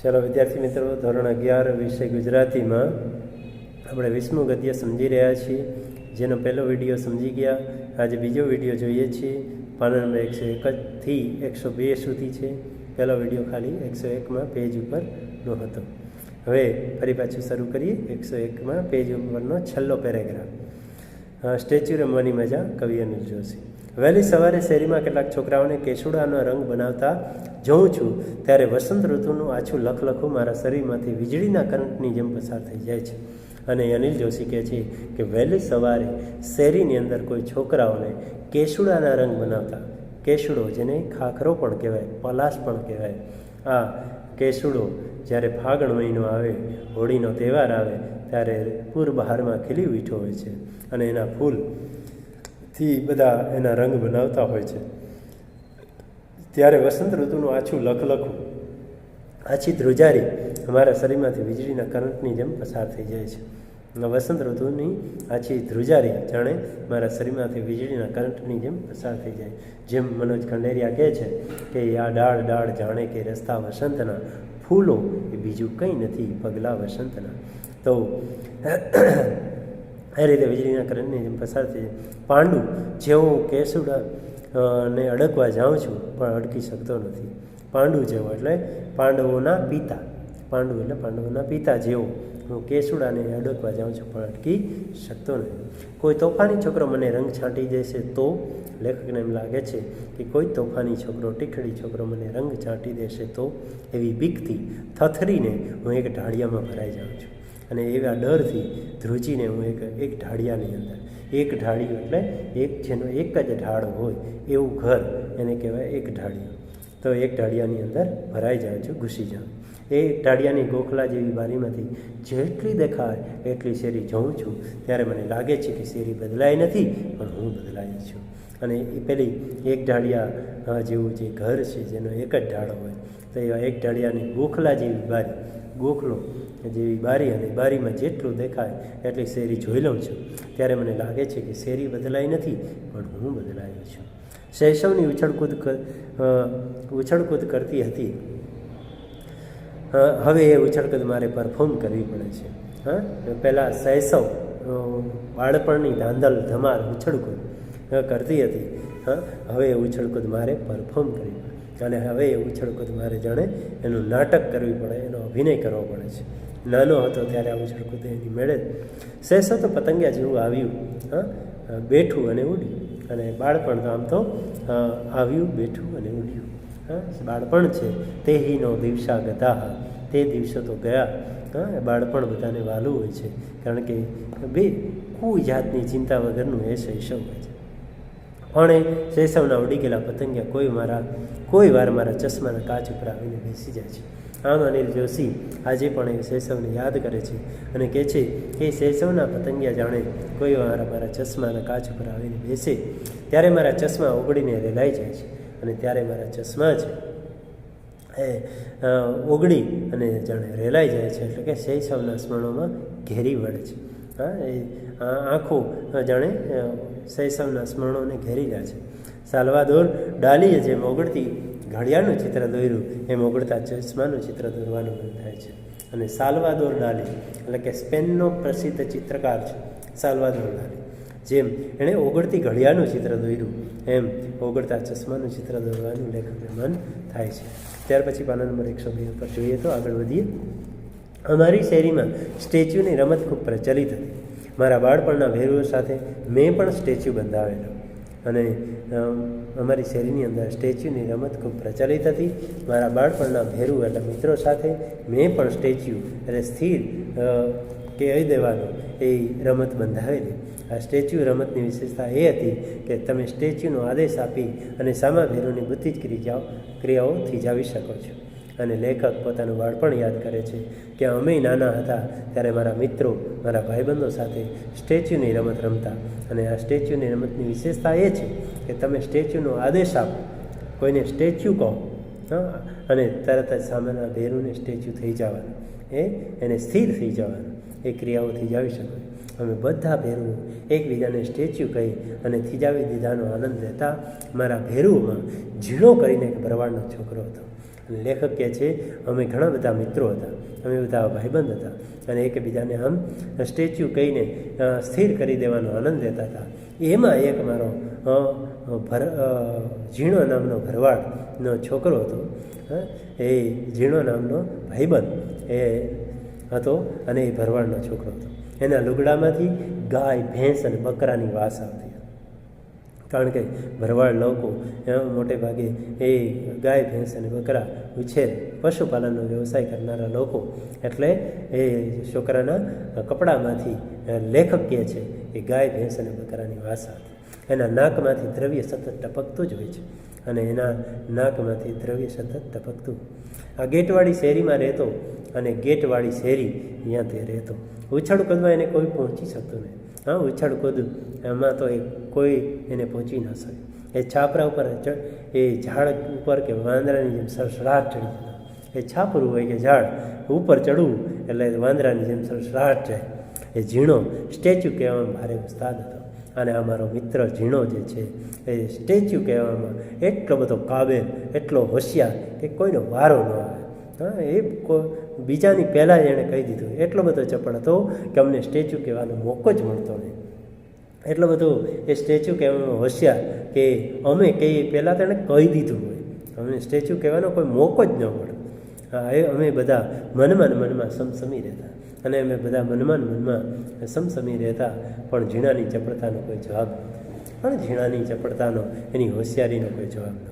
ચાલો વિદ્યાર્થી મિત્રો, ધોરણ 11 વિષય ગુજરાતીમાં આપણે 20મું ગદ્ય સમજી રહ્યા છીએ. જેનો પહેલો વિડીયો સમજી ગયા. આજે બીજો વિડીયો જોઈએ છીએ. પાના નંબર 101થી 102 સુધી છે. પહેલો વિડીયો ખાલી 101માં પેજ ઉપરનો હતો. હવે ફરી પાછું શરૂ કરીએ. 101માં પેજ ઉપરનો છેલ્લો પેરેગ્રાફ. સ્ટેચ્યુ રમવાની મજા, કવિ અનિલ જોશી. વહેલી સવારે શેરીમાં કેટલાક છોકરાઓને કેસુડાનો રંગ બનાવતા જોઉં છું ત્યારે વસંત ઋતુનું આછું લખલખું મારા શરીરમાંથી વીજળીના કરંટની જેમ પસાર થઈ જાય છે. અને અનિલ જોશી કહે છે કે વહેલી સવારે શેરીની અંદર કોઈ છોકરાઓને કેસુડાના રંગ બનાવતા, કેસુડો જેને ખાખરો પણ કહેવાય, પલાશ પણ કહેવાય, આ કેસુડો જ્યારે ફાગણ મહિનો આવે, હોળીનો તહેવાર આવે ત્યારે પૂર બહારમાં ખીલી ઉઠ્યો હોય છે અને એના ફૂલથી બધા એના રંગ બનાવતા હોય છે. ત્યારે વસંત ઋતુનું આછું લખલખું, આછી ધ્રુજારી અમારા શરીરમાંથી વીજળીના કરંટની જેમ પસાર થઈ જાય છે. વસંત ઋતુની આછી ધ્રુજારી જાણે મારા શરીરમાંથી વીજળીના કરંટની જેમ પસાર થઈ જાય. જેમ મનોજ ખંડેરિયા કહે છે કે આ ડાળ ડાળ જાણે કે રસ્તા વસંતના, ફૂલો એ બીજું કંઈ નથી પગલાં વસંતના. તો એ રીતે વીજળીના કરંટની જેમ પસાર થઈ જાય. પાંડુ જેવો કેસુડા ને અડકવા જાઉં છું પણ અડકી શકતો નથી. પાંડુ જેવો એટલે પાંડવોના પિતા, પાંડુ એટલે પાંડવોના પિતા જેવો હું કેસુડાને અડકવા જાઉં છું પણ અટકી શકતો નથી. કોઈ તોફાની છોકરો મને રંગ છાંટી દેશે તો, લેખકને એમ લાગે છે કે કોઈ તોફાની છોકરો, ટીખડી છોકરો મને રંગ છાંટી દેશે તો, એવી બીકથી થથરીને હું એક ઢાળિયામાં ભરાઈ જાઉં છું. અને એવા ડરથી ધ્રુજીને હું એક ઢાળિયાની અંદર, એક ઢાળિયું એટલે એક જેનો એક જ ઢાળ હોય એવું ઘર એને કહેવાય એક ઢાળિયું. તો એક ઢાળિયાની અંદર ભરાઈ જાઉં છું, ઘૂસી જાઉં. એ ઢાળિયાની ગોખલા જેવી બારીમાંથી જેટલી દેખાય એટલી શેરી જોઉં છું ત્યારે મને લાગે છે કે શેરી બદલાઈ નથી પણ હું બદલાયો છું. અને એ પેલી એક ઢાળિયા જેવું જે ઘર છે જેનો એક જ ઢાળો હોય, તો એવા એક ઢાળિયાની ગોખલા જેવી બારી, ગોખલો જેવી બારી, અને બારીમાં જેટલું દેખાય એટલી શેરી જોઈ લઉં છું ત્યારે મને લાગે છે કે શેરી બદલાઈ નથી પણ હું બદલાયો છું. શૈશવની ઉછળકૂદ કરતી હતી, હવે એ ઉછળકૂદ મારે પરફોર્મ કરવી પડે છે. પહેલાં શૈશવ બાળપણની ધાંધલ ધમાલ ઉછળકૂદ કરતી હતી, હવે એ ઉછળકૂદ મારે પરફોર્મ કરવી પડે. અને હવે એ ઉછળકૂદ મારે જાણે એનું નાટક કરવી પડે, એનો અભિનય કરવો પડે છે. નાનો હતો ત્યારે આ ઉછળકૂદ એની મેળે. શૈશવ તો પતંગિયા જેવું આવ્યું, બેઠું અને ઉડ્યું. અને બાળપણ તો આમ તો આવ્યું, બેઠું અને ઉડ્યું. બાળપણ છે તે હીનો દિવસા ગતા, તે દિવસો તો ગયા. બાળપણ બધાને વહાલું હોય છે કારણ કે બે કોઈ જાતની ચિંતા વગરનું એ શૈશવ હોય છે. પણ એ શૈશવના ઉડી ગયેલા પતંગિયા કોઈ વાર મારા ચશ્માના કાચ ઉપર આવીને બેસી જાય છે. આમ અનિલ જોશી આજે પણ એ શૈશવને યાદ કરે છે અને કહે છે કે શૈશવના પતંગિયા જાણે કોઈ વાર મારા ચશ્માના કાચ ઉપર આવીને બેસે ત્યારે મારા ચશ્મા ઓગળીને રેલાઈ જાય છે. અને ત્યારે મારા ચશ્મા છે એ ઓગળી અને જાણે રેલાઈ જાય છે, એટલે કે શૈશવના સ્મરણોમાં ઘેરી વળે છે. એ આંખો જાણે શૈશવના સ્મરણોને ઘેરી જાય છે. સાલ્વાદોર ડાલીએ જેમ ઓગળતી ઘડિયાળનું ચિત્ર દોર્યું એમ ઓગળતા ચશ્માનું ચિત્ર દોરવાનું મન થાય છે. અને સાલ્વાદોર ડાલી એટલે કે સ્પેનનો પ્રસિદ્ધ ચિત્રકાર છે સાલ્વાદોર ડાલી. જેમ એણે ઓગળતી ઘડિયાળનું ચિત્ર દોર્યું એમ ઓગળતા ચશ્માનું ચિત્ર દોરવાનું લેખકને મન થાય છે. ત્યાર પછી પાના નંબર 102 ઉપર જોઈએ તો આગળ વધીએ. અમારી શેરીમાં સ્ટેચ્યુની રમત ખૂબ પ્રચલિત હતી. મારા બાળપણના ભેરુઓ સાથે મેં પણ સ્ટેચ્યુ બંધાવેલો. અને અમારી શેરીની અંદર સ્ટેચ્યુની રમત ખૂબ પ્રચલિત હતી. મારા બાળપણના ભેરુ એટલે મિત્રો સાથે મેં પણ સ્ટેચ્યુ એટલે સ્થિર કહી દેવાનું એ રમત બંધાવેલી. આ સ્ટેચ્યુ રમતની વિશેષતા એ હતી કે તમે સ્ટેચ્યુનો આદેશ આપી અને સામા ભેરુની બધી જ ક્રિયાઓ થીજાવી શકો છો. અને લેખક પોતાનું બાળપણ યાદ કરે છે કે અમે નાના હતા ત્યારે મારા મિત્રો, મારા ભાઈબંધો સાથે સ્ટેચ્યુની રમત રમતા. અને આ સ્ટેચ્યુની રમતની વિશેષતા એ છે કે તમે સ્ટેચ્યુનો આદેશ આપો, કોઈને સ્ટેચ્યુ કહો, અને તરત જ સામેના ભેરુને સ્ટેચ્યુ થઈ જવાનું, એને સ્થિર થઈ જવાનું, એ ક્રિયાઓ થીજાવી શકો. અમે બધા ભેરુઓ એકબીજાને સ્ટેચ્યુ કહી અને થીજાવી દીધાનો આનંદ લેતા. મારા ભેરુઓમાં ઝીણો કરીને એક ભરવાડનો છોકરો હતો. અને લેખક કહે છે અમે ઘણા બધા મિત્રો હતા, અમે બધા ભાઈબંધ હતા અને એકબીજાને આમ સ્ટેચ્યુ કહીને સ્થિર કરી દેવાનો આનંદ લેતા હતા. એમાં એક મારો ઝીણો નામનો ભરવાડનો છોકરો હતો. એ ઝીણો નામનો ભાઈબંધ એ હતો અને એ ભરવાડનો છોકરો હતો. એના લુગડામાંથી ગાય, ભેંસ અને બકરાની વાસ આવતી. કારણ કે ભરવાડ લોકો મોટે ભાગે એ ગાય, ભેંસ અને બકરા ઉછેર પશુપાલનનો વ્યવસાય કરનારા લોકો, એટલે એ છોકરાના કપડામાંથી લેખક કહે છે કે ગાય, ભેંસ અને બકરાની વાસ આવતી. એના નાકમાંથી દ્રવ્ય સતત ટપકતું જ હોય છે અને એના નાકમાંથી દ્રવ્ય સતત ટપકતું. આ ગેટવાળી શેરીમાં રહેતો અને ગેટવાળી શેરી ત્યાં તે રહેતો. ઉછળ કૂદમાં એને કોઈ પહોંચી શકતું નહીં. હા, ઉછળ કૂદ એમાં તો કોઈ એને પહોંચી ન શકે. એ છાપરા ઉપર એ ઝાડ ઉપર કે વાંદરાની જેમ સરસરાટ ચડી જતા. એ છાપરું હોય કે ઝાડ ઉપર ચડવું એટલે વાંદરાની જેમ સરસરાટ જાય. એ ઝીણો સ્ટેચ્યુ કહેવામાં ભારે ઉસ્તાદ હતો. અને આ મારો મિત્ર ઝીણો જે છે એ સ્ટેચ્યુ કહેવામાં એટલો બધો કાબેલ, એટલો હોશિયાર કે કોઈનો વારો ન આવે. હા, એ બીજાની પહેલાં જ એણે કહી દીધું. એટલો બધો ચપળ હતો કે અમને સ્ટેચ્યુ કહેવાનો મોકો જ મળતો નહીં. એટલો બધો એ સ્ટેચ્યુ કહેવામાં હોશિયાર કે અમે કહીએ પહેલાં તો એણે કહી દીધું હોય, અમને સ્ટેચ્યુ કહેવાનો કોઈ મોકો જ ન મળે. હા, એ અમે બધા મનમાં સમસમી રહેતા અને અમે બધા મનમાં સમસમી રહેતા. પણ ઝીણાની ચપળતાનો કોઈ જવાબ નહોતો. પણ ઝીણાની ચપળતાનો, એની હોશિયારીનો કોઈ જવાબ નહોતો.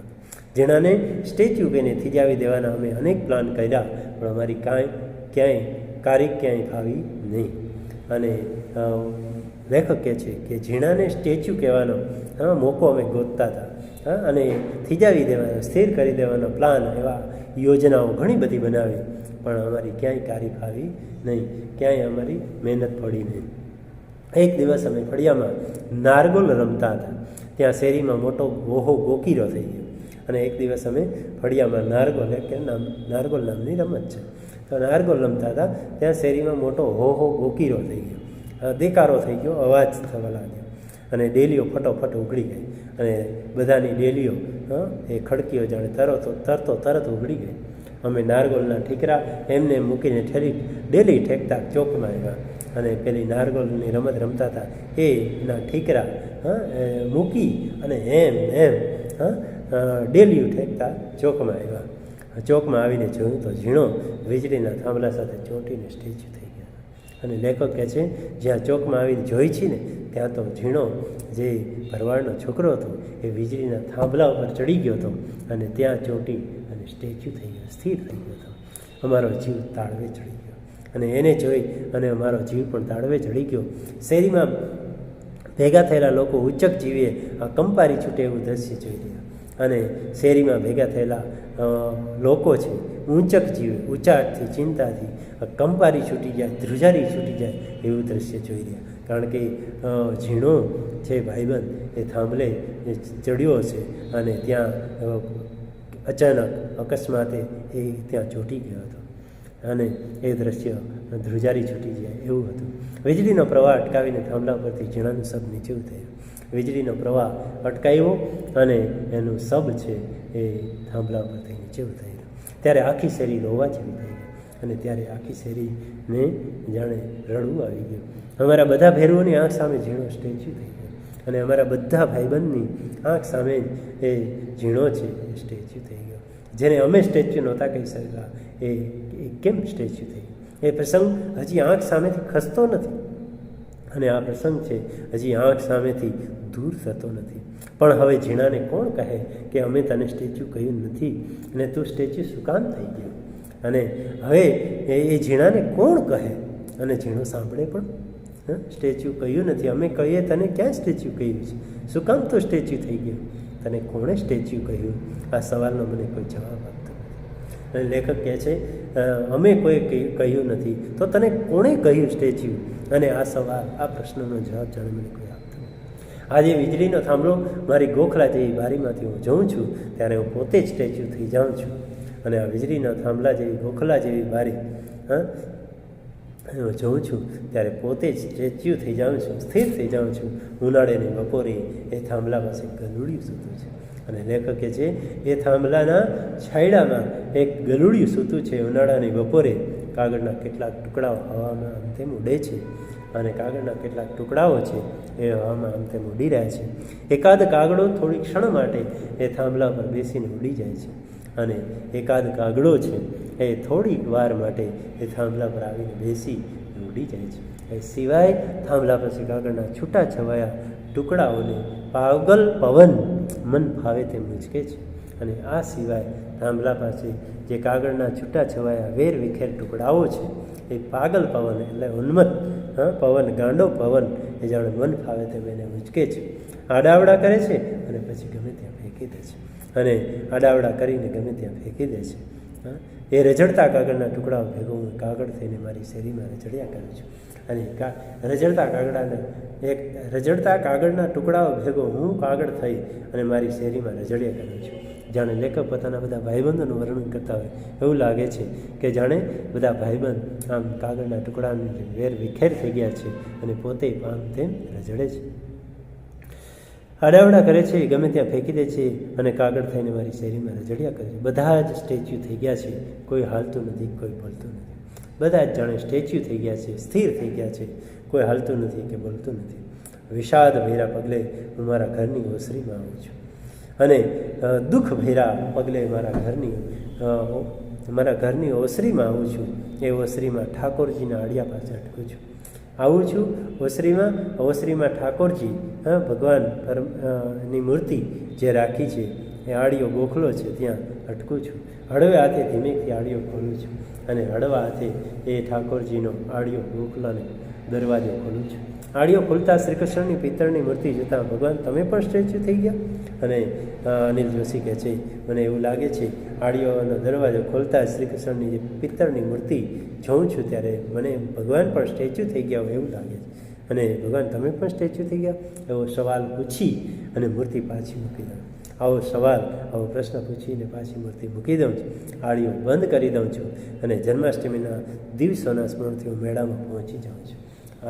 ઝીણાને સ્ટેચ્યુ કહીને થીજાવી દેવાના અમે અનેક પ્લાન કર્યા, પણ અમારી ક્યાંય ફાવી નહીં. અને લેખક કહે છે કે ઝીણાને સ્ટેચ્યુ કહેવાનો મોકો અમે ગોતતા હતા અને થીજાવી દેવાનો, સ્થિર કરી દેવાનો પ્લાન, એવા યોજનાઓ ઘણી બધી બનાવી, પણ અમારી ક્યાંય કારી ફાવી નહીં, ક્યાંય અમારી મહેનત પડી નહીં. એક દિવસ અમે ફળિયામાં નારગોલ રમતા હતા. ત્યાં શેરીમાં મોટો ગોહો ગોકીરો થઈ ગયો અને એક દિવસ અમે ફળિયામાં નારગોલ નામની રમત છે, તો નારગોલ રમતા હતા. ત્યાં શેરીમાં મોટો હો ગોકીરો થઈ ગયો, દેકારો થઈ ગયો, અવાજ થવા લાગ્યો અને ડેલીઓ ફટોફટ ઉઘડી ગઈ અને બધાની ડેલીઓ એ ખડકીઓ જાણે તરત ઉઘડી ગઈ. અમે નારગોલના ઠીકરા એમને મૂકીને ડેલી ઠેકતા ચોકમાં આવ્યા અને પેલી નારગોલની રમત રમતા હતા એના ઠીકરા મૂકી અને એમ ડેલીઓ ઠેકતા ચોકમાં આવ્યા. ચોકમાં આવીને જોયું તો ઝીણો વીજળીના થાંભલા સાથે ચોંટીને સ્ટેચ્યુ થઈ ગયા. અને લેખક કહે છે જ્યાં ચોકમાં આવીને જોઈ છે ને ત્યાં તો ઝીણો જે ભરવાડનો છોકરો હતો એ વીજળીના થાંભલા ઉપર ચડી ગયો હતો અને ત્યાં ચોંટી અને સ્ટેચ્યુ થઈ ગયો, સ્થિર થઈ ગયો હતો. અમારો જીવ તાળવે ચડી ગયો અને એને જોઈ અને અમારો જીવ પણ તાળવે ચડી ગયો. શેરીમાં ભેગા થયેલા લોકો ઉચ્ચક જીવે આ કંપારી છૂટે એવું દ્રશ્ય જોઈ રહ્યા અને શેરીમાં ભેગા થયેલા લોકો છે ઊંચક જીવે ઊંચાટથી, ચિંતાથી કંપારી છૂટી જાય, ધ્રુજારી છૂટી જાય એવું દ્રશ્ય જોઈ રહ્યા. કારણ કે ઝીણો છે ભાઈબંધ એ થાંભલે ચડ્યો છે અને ત્યાં અચાનક અકસ્માતે એ ત્યાં ચોંટી ગયો હતો અને એ દ્રશ્ય ધ્રુજારી છૂટી જાય એવું હતું. વીજળીનો પ્રવાહ અટકાવીને થાંભલા પરથી ઝીણાનું સબ નીચે થયું. વીજળીનો પ્રવાહ અટકાવ્યો અને એનું સબ છે એ થાંભલા પરથી નીચે થયું. ત્યારે આખી શેરી રોવા જેવી થઈ ગઈ અને ત્યારે આખી શેરીને જાણે રડવું આવી ગયું. અમારા બધા ભેરુઓની આંખ સામે ઝીણો સ્ટેચ્યુ થઈ ગયો અને અમારા બધા ભાઈબંધની આંખ સામે એ ઝીણો છે એ સ્ટેચ્યુ થઈ ગયો. જેને અમે સ્ટેચ્યુ નહોતા કહી શકતા એ કેમ સ્ટેચ્યુ થઈ ગયો. એ પ્રસંગ હજી આંખ સામેથી ખસતો નથી અને આ પ્રસંગ છે હજી આંખ સામેથી દૂર થતો નથી. પણ હવે ઝીણાને કોણ કહે કે અમે તને સ્ટેચ્યુ કહ્યું નથી અને તું સ્ટેચ્યુ શું કામ થઈ ગયો? અને હવે એ ઝીણાને કોણ કહે અને ઝીણો સાંભળે પણ સ્ટેચ્યુ કહ્યું નથી. અમે કહીએ તને ક્યાં સ્ટેચ્યુ કહ્યું છે? શું કામ તો સ્ટેચ્યુ થઈ ગયું? તને કોણે સ્ટેચ્યુ કહ્યું? આ સવાલનો મને કોઈ જવાબ આપતો નથી. અને લેખક કહે છે અમે કોઈ કહ્યું નથી તો તને કોણે કહ્યું સ્ટેચ્યુ? અને આ સવાલ, આ પ્રશ્નનો જવાબ જાણે મને કોઈ આપતો નથી. આજે વીજળીનો થાંભલો મારી ગોખલા જેવી બારીમાંથી હું જોઉં છું ત્યારે હું પોતે જ સ્ટેચ્યુ થઈ જાઉં છું. અને આ વીજળીના થાંભલા જેવી ગોખલા જેવી બારી હું જોઉં છું ત્યારે પોતે જ સ્ટેચ્યુ થઈ જાઉં છું, સ્થિર થઈ જાઉં છું. ઉનાળેની બપોરે એ થાંભલા પાસે ગલુડિયું સૂતું છે અને લેખકે છે એ થાંભલાના છાંયડામાં એક ગલુડિયું સૂતું છે. ઉનાળાની બપોરે કાગળના કેટલાક ટુકડાઓ હવામાં આમ તેમ ઉડે છે અને કાગળના કેટલાક ટુકડાઓ છે એ હવામાં આમ તેમ ઉડી રહ્યા છે. એકાદ કાગડો થોડી ક્ષણ માટે એ થાંભલા પર બેસીને ઉડી જાય છે અને એકાદ કાગડો છે એ થોડીક વાર માટે એ થાંભલા પર આવીને બેસી ઉડી જાય છે. એ સિવાય થાંભલા પછી કાગળના છૂટા છવાયા ટુકડાઓને પાગલ પવન મન ફાવે તેમ ઉંચકે છે. અને આ સિવાય થાંભલા પાસે જે કાગળના છૂટા છવાયા વેર વિખેર ટુકડાઓ છે એ પાગલ પવન એટલે ઉન્મત્ત પવન, ગાંડો પવન એ જાણે મન ફાવે તેમ એને ઉંચકે છે, આડાવડા કરે છે અને પછી ગમે ત્યાં ફેંકી દે છે. અને આડાવડા કરીને ગમે ત્યાં ફેંકી દે છે. એ રઝળતા કાગળના ટુકડાઓ ભેગો હું કાગળ થઈને મારી શેરીમાં રઝળ્યા કરું છું. અને રઝળતા કાગળના ટુકડાઓ ભેગો હું કાગળ થઈ અને મારી શેરીમાં રઝળ્યા કરું છું. જાણે લેખક પોતાના બધા ભાઈબંધોનું વર્ણન કરતા હોય એવું લાગે છે કે જાણે બધા ભાઈબંધ આમ કાગળના ટુકડાની વેર વિખેર થઈ ગયા છે અને પોતે આમ તેમ રઝળે છે, આડાવડા કરે છે, ગમે ત્યાં ફેંકી દે છે અને કાગળ થઈને મારી શેરીમાં રઝળ્યા કરે છે. બધા જ સ્ટેચ્યુ થઈ ગયા છે, કોઈ હાલતું નથી, કોઈ બોલતું નથી. બધા જ જાણે સ્ટેચ્યુ થઈ ગયા છે, સ્થિર થઈ ગયા છે, કોઈ હાલતું નથી કે બોલતું નથી. વિષાદ ભર્યા પગલે હું મારા ઘરની ઓસરીમાં આવું છું અને દુઃખ ભર્યા પગલે મારા ઘરની ઓસરીમાં આવું છું. એ ઓસરીમાં ઠાકોરજીના આડિયા પાસે અટકું છું. આવું છું ઓસરીમાં ઠાકોરજી ભગવાન ની મૂર્તિ જે રાખી છે એ આડિયો ગોખલો છે ત્યાં અટકું છું. હળવે હાથે ધીમેથી આડિયો ખોલું છું અને હળવા હાથે એ ઠાકોરજીનો આડિયો ગોખલાને દરવાજો ખોલું છું. આડિયો ખોલતા શ્રી કૃષ્ણની પિત્તળની મૂર્તિ જોતાં ભગવાન તમે પણ સ્ટેચ્યુ થઈ ગયા? અને અનિલ જોશી કહે છે મને એવું લાગે છે આડિયોનો દરવાજો ખોલતા શ્રી કૃષ્ણની જે પિત્તળની મૂર્તિ જોઉં છું ત્યારે મને ભગવાન પણ સ્ટેચ્યુ થઈ ગયા હોય એવું લાગે છે. અને ભગવાન તમે પણ સ્ટેચ્યુ થઈ ગયા એવો સવાલ પૂછી અને મૂર્તિ પાછી મૂકી દઉં. આવો પ્રશ્ન પૂછીને પાછી મૂર્તિ મૂકી દઉં છું. આડિયો બંધ કરી દઉં છું અને જન્માષ્ટમીના દિવસોના સ્મરણથી હું મેળામાં પહોંચી જાઉં છું.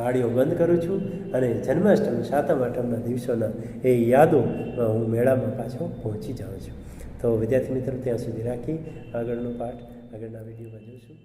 આડિયો બંધ કરું છું અને જન્માષ્ટમી 7મ 8મના દિવસોના એ યાદોમાં હું મેળામાં પાછો પહોંચી જાઉં છું. તો વિદ્યાર્થી મિત્રો ત્યાં સુધી રાખી આગળનો પાઠ આગળના વિડીયોમાં જોઈશું.